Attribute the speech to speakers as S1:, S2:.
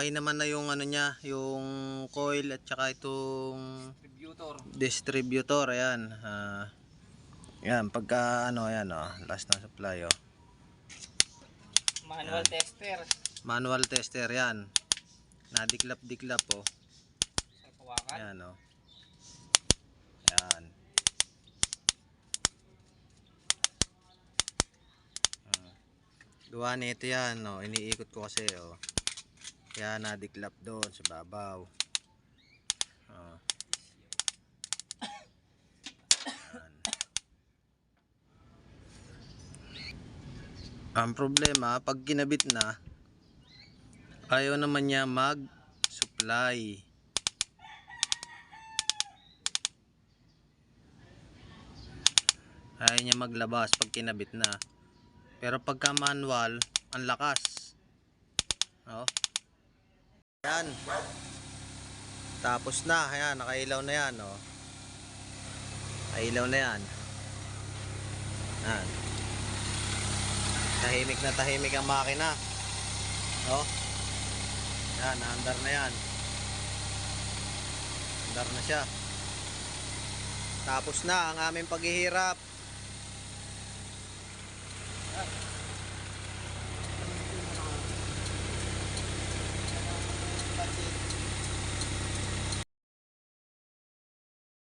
S1: okay naman na yung ano niya, yung coil at saka itong distributor. Ayan. Yan, pagka ano, ayan last na supply
S2: Manual
S1: yan.
S2: tester.
S1: Manual tester yan. Nadiklap-diklap
S2: Sa kawakan.
S1: Ayan Ayan. Gawa nito yan iniikot ko kasi kaya nadiklap doon sa babaw. Ang problema pag kinabit na ayaw naman niya mag supply. Ayaw niya maglabas pag kinabit na. Pero pagka manual ang lakas. Yan. Tapos na, ayan, nakailaw na yan Nakailaw na yan. Yan. Tahimik na tahimik ang makina. Yan, naandar na yan. Andar na siya. Tapos na ang aming paghihirap.